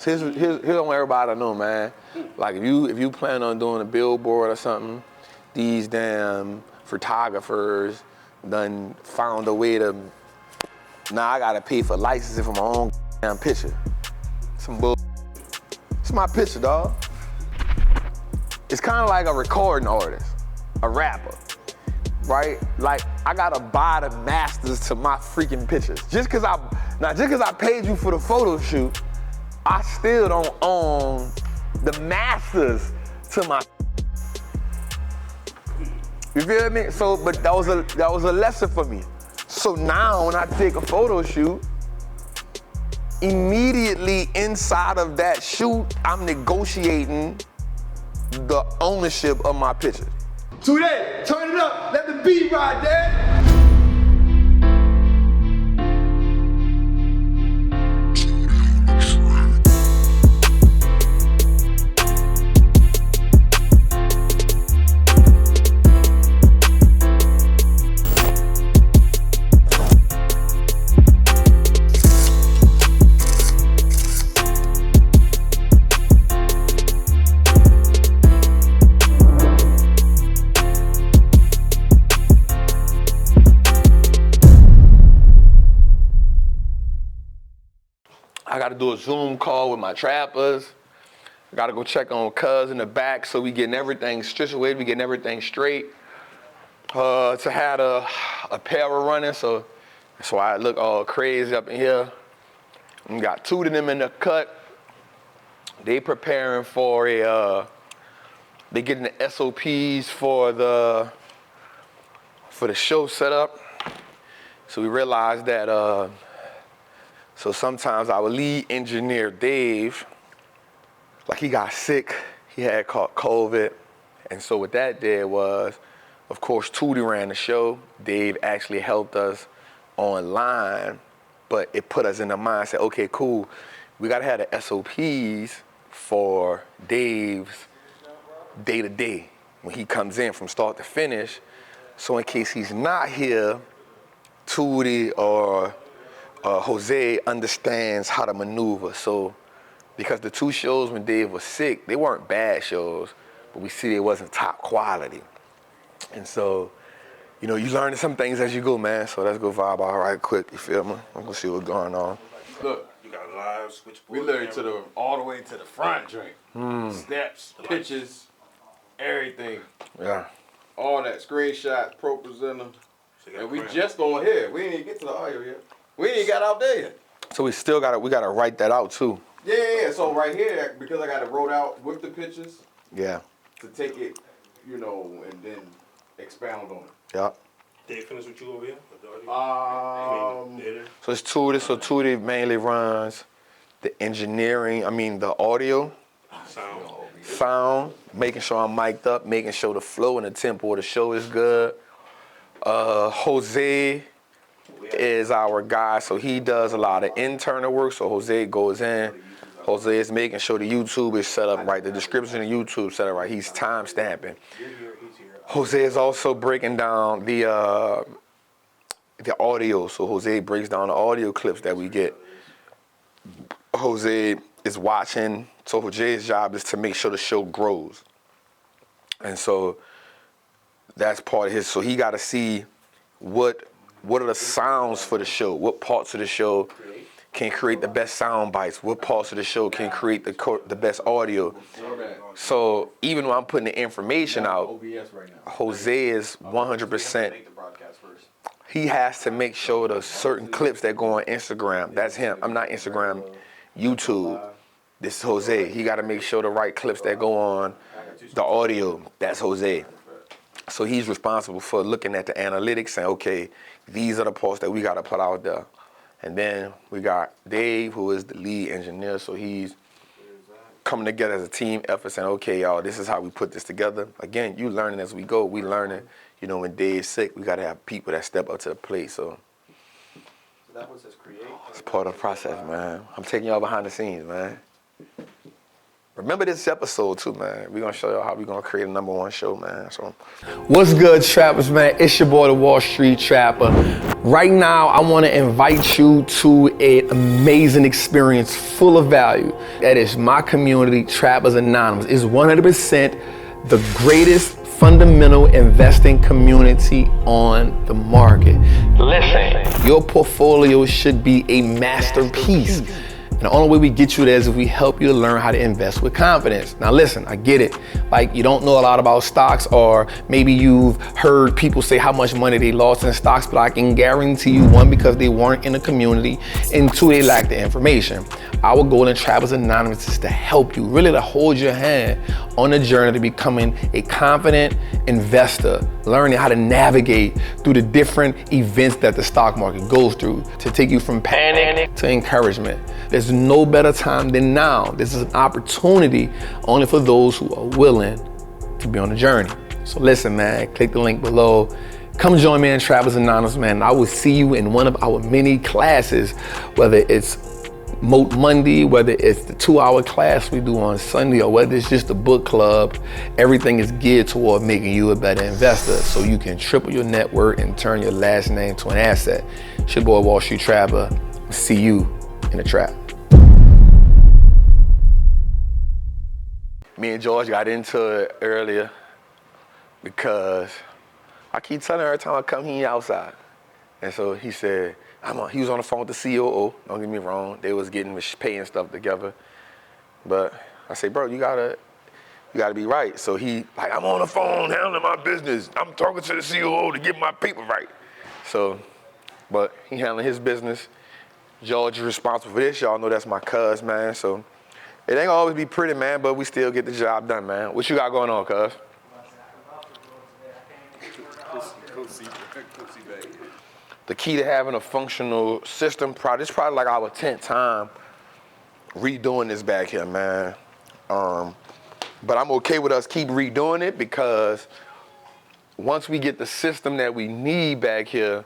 So here's what everybody know, man. Like if you plan on doing a billboard or something, these damn photographers done found a way to. Now I gotta pay for licensing for my own damn picture. Some bull. It's my picture, dog. It's kind of like a recording artist, a rapper, right? Like I gotta buy the masters to my freaking pictures. Just cause I paid you for the photo shoot, I still don't own the masters to my. You feel me? So, but that was a lesson for me. So now when I take a photo shoot, immediately inside of that shoot, I'm negotiating the ownership of my picture. Today, turn it up, let the beat ride, Dad. I gotta do a Zoom call with my trappers. I gotta go check on Cuz in the back so we getting everything situated, we getting everything straight. To have a pair running, so that's why I look all crazy up in here. We got two of them in the cut. They preparing for they getting the SOPs for the show set up. So we realized that so sometimes our lead engineer, Dave, like he got sick, he had caught COVID. And so what that did was, of course, Tootie ran the show. Dave actually helped us online, but it put us in the mindset, okay, cool. We gotta have the SOPs for Dave's day-to-day when he comes in from start to finish. So in case he's not here, Tootie or Jose understands how to maneuver. So, because the two shows when Dave was sick, they weren't bad shows, but we see they wasn't top quality. And so, you know, you learning some things as you go, man. So let's go vibe out right quick, you feel me? I'm gonna see what's going on. Look, you got live switchboard. We literally all the way to the front drink. Steps, pitches, everything. Yeah. All that screenshot, pro presenter. And we just on here. We ain't even get to the audio yet. We ain't got out there yet. So we gotta write that out too. Yeah. So right here, because I got it wrote out with the pictures. Yeah. To take it, you know, and then expound on it. Yeah. Did you finish with you over here? So it's Tootie. So Tootie mainly runs the engineering, the audio. Sound, making sure I'm mic'd up, making sure the flow and the tempo of the show is good. Jose is our guy, so he does a lot of internal work. So Jose goes in. Jose is making sure the YouTube is set up right, the description of YouTube set up right. He's time stamping. Jose is also breaking down the audio. So Jose breaks down the audio clips that we get. Jose is watching. So Jose's job is to make sure the show grows. And so that's part of his. So he got to see what are the sounds for the show? What parts of the show can create the best sound bites? What parts of the show can create the best audio? So even when I'm putting the information out, Jose is 100%. He has to make sure the certain clips that go on Instagram, that's him. I'm not Instagram, YouTube. This is Jose. He got to make sure the right clips that go on the audio, that's Jose. So he's responsible for looking at the analytics, saying, okay, these are the parts that we got to put out there. And then we got Dave, who is the lead engineer, so he's coming together as a team effort, saying, okay, y'all, this is how we put this together. Again, you learning as we go. We learning, you know, when Dave's sick, we got to have people that step up to the plate. So that one says create. it's part of the process, man. I'm taking y'all behind the scenes, man. Remember this episode too, man. We're gonna show y'all how we're gonna create a #1 show, man. So, what's good, trappers, man? It's your boy, the Wall Street Trapper. Right now, I wanna invite you to an amazing experience full of value. That is my community, Trappers Anonymous. It's 100% the greatest fundamental investing community on the market. Listen, your portfolio should be a masterpiece. And the only way we get you there is if we help you to learn how to invest with confidence. Now listen, I get it. Like, you don't know a lot about stocks, or maybe you've heard people say how much money they lost in stocks, but I can guarantee you, one, because they weren't in the community, and two, they lack the information. Our goal in Trappers Anonymous is to help you, really to hold your hand on the journey to becoming a confident investor, learning how to navigate through the different events that the stock market goes through to take you from panic to encouragement. There's no better time than now. This is an opportunity only for those who are willing to be on the journey. So listen, man, click the link below. Come join me in Trappers Anonymous, man. I will see you in one of our many classes, whether it's Moat Monday, whether it's the 2-hour class we do on Sunday, or whether it's just a book club. Everything is geared toward making you a better investor so you can triple your net worth and turn your last name to an asset. It's your boy, Wall Street Trapper. See you in the trap. Me and George got into it earlier because I keep telling her every time I come, he ain't outside. And so he said, he was on the phone with the COO, don't get me wrong. They was getting pay and stuff together. But I say, bro, you gotta be right. So he, like, I'm on the phone handling my business. I'm talking to the COO to get my paper right. So, but he handling his business. George is responsible for this. Y'all know that's my cuz, man. So it ain't gonna always be pretty, man, but we still get the job done, man. What you got going on, cuz? The key to having a functional system, this is probably like our 10th time redoing this back here, man. But I'm okay with us keep redoing it, because once we get the system that we need back here,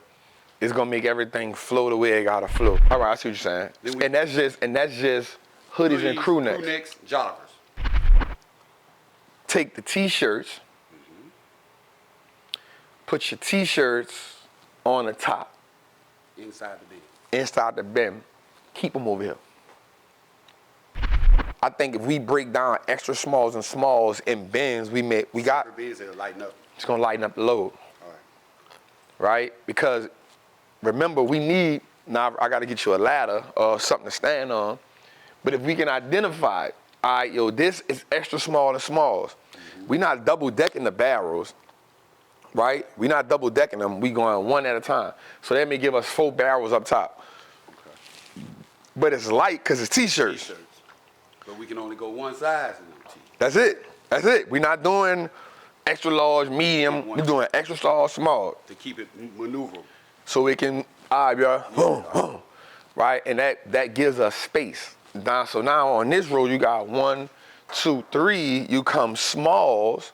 it's gonna make everything flow the way it gotta flow. All right, I see what you're saying. And that's just hoodies and crew necks. Crew necks, joggers. Take the t-shirts, put your t-shirts on the top. Inside the bin. Inside the bin. Keep them over here. I think if we break down extra smalls and smalls in bins, we got. Bins that'll lighten up. It's gonna lighten up the load. All right. Right? Because remember, we need, now I gotta get you a ladder or something to stand on. But if we can identify, all right, yo, this is extra small and smalls. We're not double decking the barrels. Right? We're not double decking them. We going one at a time. So that may give us 4 barrels up top. Okay. But it's light because it's t-shirts. But we can only go one size in them t-shirts. That's it. We're not doing extra large, medium. We're doing extra large, small. To keep it maneuverable. So it can, all right, y'all, boom, boom. Right? And that gives us space. So now on this row, you got 1, 2, 3. You come smalls.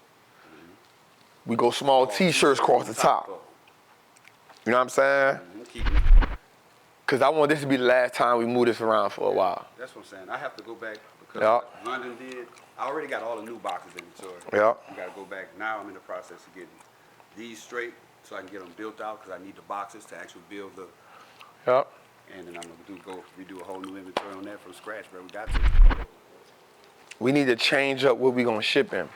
We go small t-shirts across the top. You know what I'm saying? Because I want this to be the last time we move this around for a while. That's what I'm saying. I have to go back because London did. I already got all the new boxes inventory. Yeah. We got to go back. Now I'm in the process of getting these straight so I can get them built out, because I need the boxes to actually build the. Yep. And then I'm going to redo a whole new inventory on that from scratch, bro. We got to. We need to change up what we're going to ship in.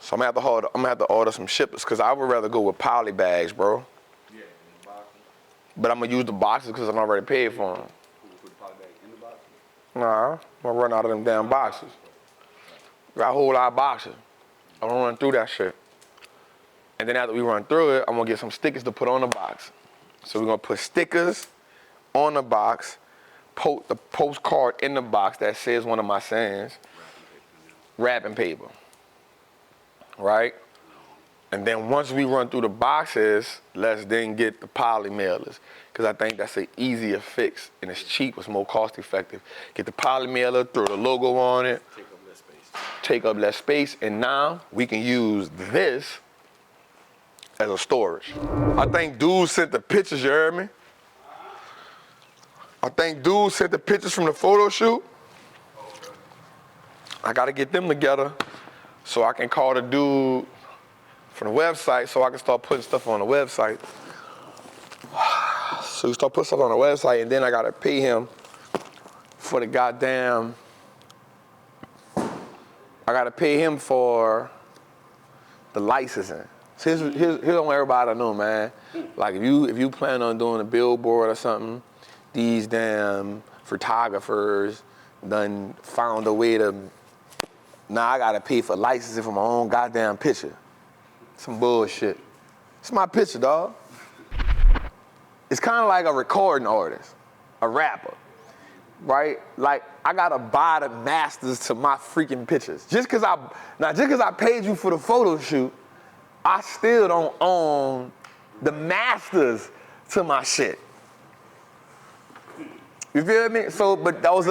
So I'm gonna have to order some shippers, because I would rather go with poly bags, bro. Yeah, in the boxes. But I'm gonna use the boxes because I'm already paid for them. You put the poly bag in the boxes? Nah, I'm gonna run out of them damn boxes. Got a whole lot of boxes. I'm gonna run through that shit. And then after we run through it, I'm gonna get some stickers to put on the box. So we're gonna put stickers on the box, the postcard in the box that says one of my sayings, wrapping paper. Right? And then once we run through the boxes, let's then get the poly mailers, because I think that's an easier fix and it's cheap, it's more cost effective. Get the poly mailer, throw the logo on it, take up less space, and now we can use this as a storage. I think dude sent the pictures, you heard me? I think dude sent the pictures from the photo shoot. Oh, I gotta get them together so I can call the dude from the website so I can start putting stuff on the website. So you start putting stuff on the website, and then I gotta pay him for the goddamn. I gotta pay him for the licensing. So here's what everybody know, man. Like if you plan on doing a billboard or something, these damn photographers done found a way to. Now I gotta pay for licensing for my own goddamn picture. Some bullshit. It's my picture, dog. It's kind of like a recording artist, a rapper, right? Like I gotta buy the masters to my freaking pictures. Just cause I paid you for the photo shoot, I still don't own the masters to my shit. You feel me? So, but that was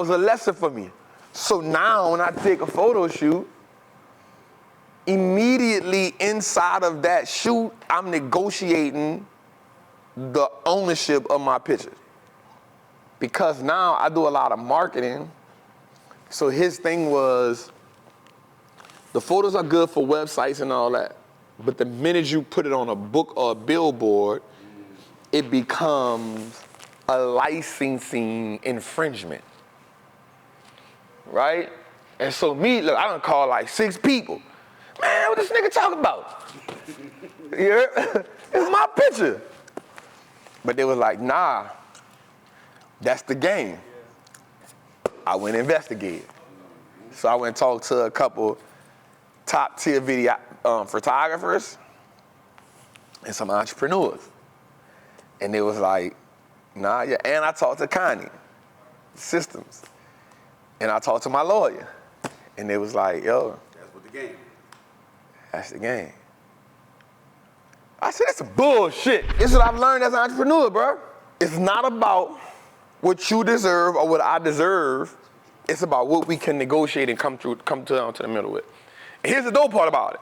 a lesson for me. So now when I take a photo shoot, immediately inside of that shoot, I'm negotiating the ownership of my pictures. Because now I do a lot of marketing. So his thing was, the photos are good for websites and all that, but the minute you put it on a book or a billboard, it becomes a licensing infringement, right? And so me, look, I done called like 6 people. Man, what this nigga talking about? Yeah, it's my picture. But they was like, nah, that's the game. I went and investigated. So I went and talked to a couple top tier video photographers and some entrepreneurs. And they was like, nah, yeah. And I talked to Connie, systems. And I talked to my lawyer. And they was like, yo. That's what the game. That's the game. I said, that's some bullshit. This is what I've learned as an entrepreneur, bro. It's not about what you deserve or what I deserve. It's about what we can negotiate and come down to the middle with. And here's the dope part about it.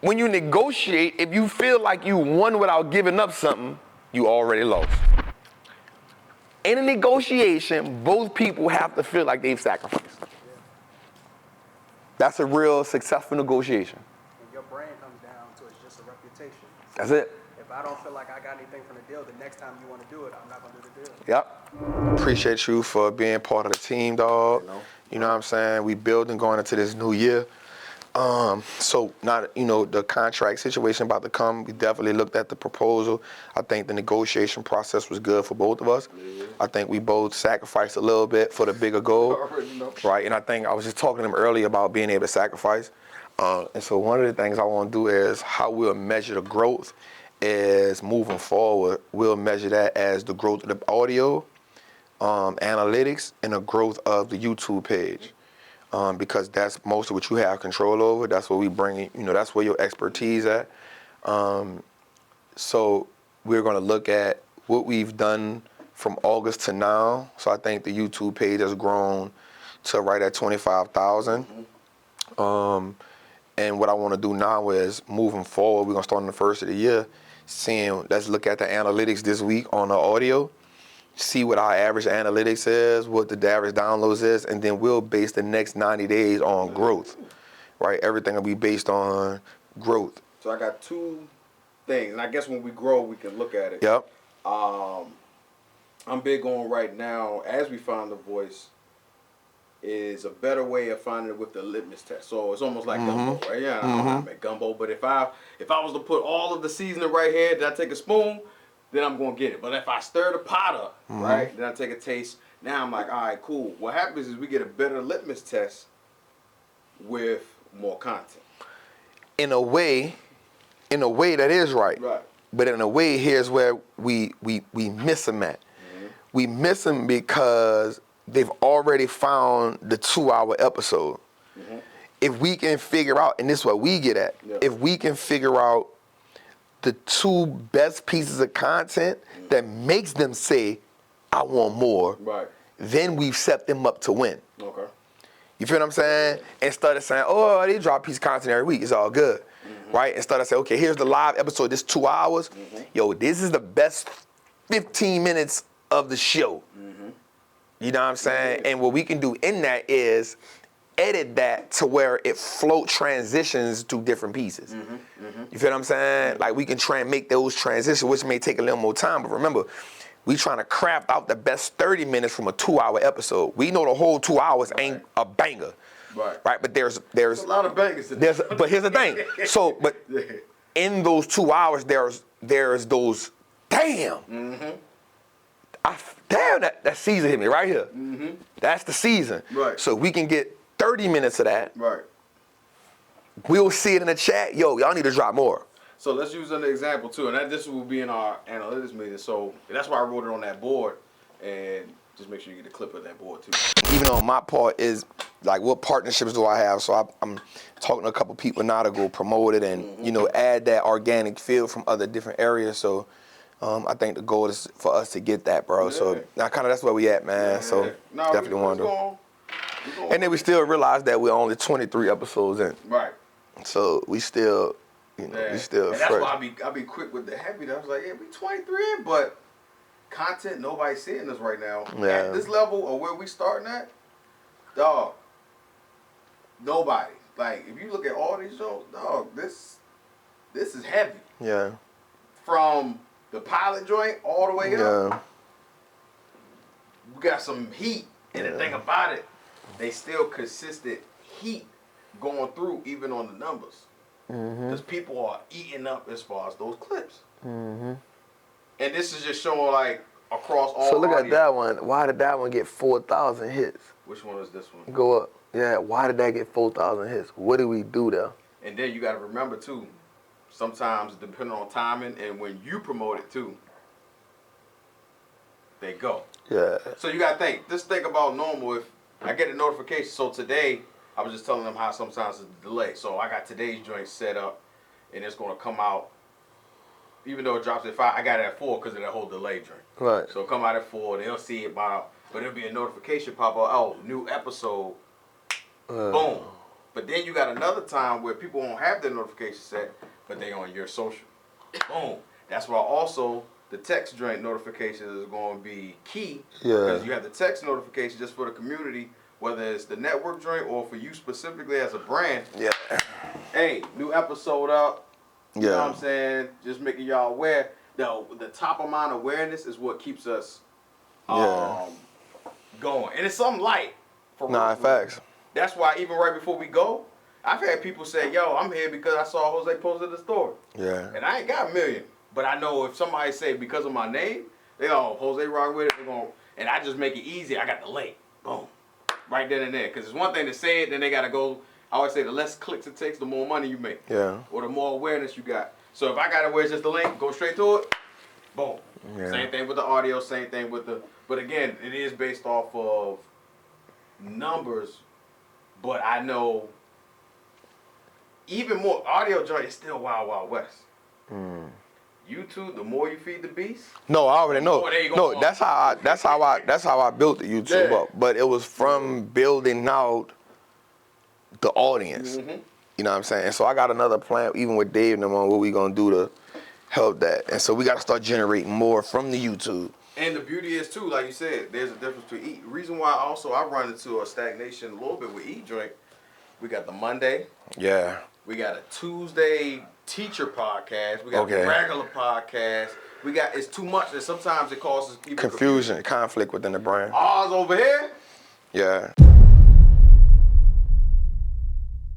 When you negotiate, if you feel like you won without giving up something, you already lost. In a negotiation, both people have to feel like they've sacrificed. That's a real successful negotiation. And your brain comes down to it's just a reputation. That's it. If I don't feel like I got anything from the deal, the next time you want to do it, I'm not going to do the deal. Yep. Appreciate you for being part of the team, dog. You know what I'm saying? We building going into this new year. So not, the contract situation about to come. We definitely looked at the proposal. I think the negotiation process was good for both of us. Yeah. I think we both sacrificed a little bit for the bigger goal. Right, and I think I was just talking to him earlier about being able to sacrifice. And so one of the things I want to do is how we'll measure the growth is moving forward. We'll measure that as the growth of the audio, analytics, and the growth of the YouTube page. Because that's most of what you have control over. That's what we bring, that's where your expertise at. So we're gonna look at what we've done from August to now. So I think the YouTube page has grown to right at 25,000. And what I wanna do now is moving forward, we're gonna start on the first of the year, let's look at the analytics this week on the audio. See what our average analytics is, what the average downloads is, and then we'll base the next 90 days on growth, right? Everything will be based on growth. So I got 2 things, and I guess when we grow, we can look at it. Yep. I'm big on right now, as we find the voice, is a better way of finding it with the litmus test. So it's almost like gumbo, right? Yeah, I don't know how to make gumbo, but if I was to put all of the seasoning right here, did I take a spoon? Then I'm gonna get it. But if I stir the pot up, right, then I take a taste. Now I'm like, all right, cool. What happens is we get a better litmus test with more content. In a way that is right. Right. But in a way, here's where we miss them at. We miss them because they've already found the 2-hour episode. If we can figure out, and this is what we get at, if we can figure out the 2 best pieces of content that makes them say, I want more, then we've set them up to win. Okay. You feel what I'm saying? Instead of saying, oh, they drop a piece of content every week, it's all good, right? Instead of saying, okay, here's the live episode, this 2 hours. Yo, this is the best 15 minutes of the show. You know what I'm saying? And what we can do in that is edit that to where it float transitions to different pieces. You feel what I'm saying? Like we can try and make those transitions, which may take a little more time, but remember, we trying to craft out the best 30 minutes from a 2-hour episode. We know the whole 2 hours ain't a banger. Right. But there's a lot of bangers. But here's the thing. So, but in those 2 hours, there's those damn. Damn, that season hit me right here. That's the season. Right. So we can get 30 minutes of that. Right. We'll see it in the chat. Yo, y'all need to drop more. So let's use an example too, and this will be in our analytics meeting. So that's why I wrote it on that board, and just make sure you get a clip of that board too. Even on my part is like, what partnerships do I have? So I'm talking to a couple people now to go promote it and add that organic feel from other different areas. So I think the goal is for us to get that, bro. So now kind of that's where we at, man. So definitely want to. And then we still realize that we're only 23 episodes in. Right. So we still, we still and fresh. that's why I be quick with the heavy. I was like, yeah, we 23 in, but content, nobody's seeing us right now. At this level or where we starting at, dog, nobody. Like, if you look at all these shows, dog, this is heavy. Yeah. From the pilot joint all the way up. We got some heat. And the thing about it, they still consistent heat going through even on the numbers. Because people are eating up as far as those clips. And this is just showing like across all. So look at that one. Why did that one get 4,000 hits? Which one is this one? Go up. Yeah, why did that get 4,000 hits? What did we do there? And then you got to remember too, sometimes depending on timing and when you promote it too, they go. Yeah. So you got to just think about normal. If I get a notification, so today, I was just telling them how sometimes it's a delay. So I got today's joint set up, and it's going to come out, even though it drops at 5, I got it at 4 because of that whole delay joint. Right. So it'll come out at 4, they'll see it by, but it'll be a notification pop up, oh, new episode, boom. But then you got another time where people won't have their notification set, but they on your social. Boom. That's why also the text joint notifications is going to be key. Because you have the text notification just for the community, whether it's the network joint or for you specifically as a brand. Yeah. Hey, new episode up. You know what I'm saying? Just making y'all aware. The top amount of awareness is what keeps us going. And it's something light. Facts. That's why even right before we go, I've had people say, yo, I'm here because I saw Jose posted the story. Yeah. And I ain't got a million. But I know if somebody say because of my name, they go, Jose rock with it, they're going, and I just make it easy. I got the link. Boom. Right then and there. Because it's one thing to say it, then they got to go. I always say the less clicks it takes, the more money you make. Yeah. Or the more awareness you got. So if I got to where it's just the link, go straight to it, boom. Yeah. Same thing with the audio, same thing with the, but again, it is based off of numbers, but I know even more, audio joint is still Wild Wild West. YouTube, the more you feed the beast. No, I already know. No, that's how I built the YouTube up. But it was from building out the audience. You know what I'm saying? So I got another plan, even with Dave and them on what we gonna do to help that. And so we gotta start generating more from the YouTube. And the beauty is too, like you said, there's a difference between eat. Reason why also I run into a stagnation a little bit with Eat Drink. We got the Monday. Yeah. We got a Tuesday teacher podcast. We got a regular podcast. We got, it's too much, and sometimes it causes even confusion, conflict within the brand. Ours over here. Yeah.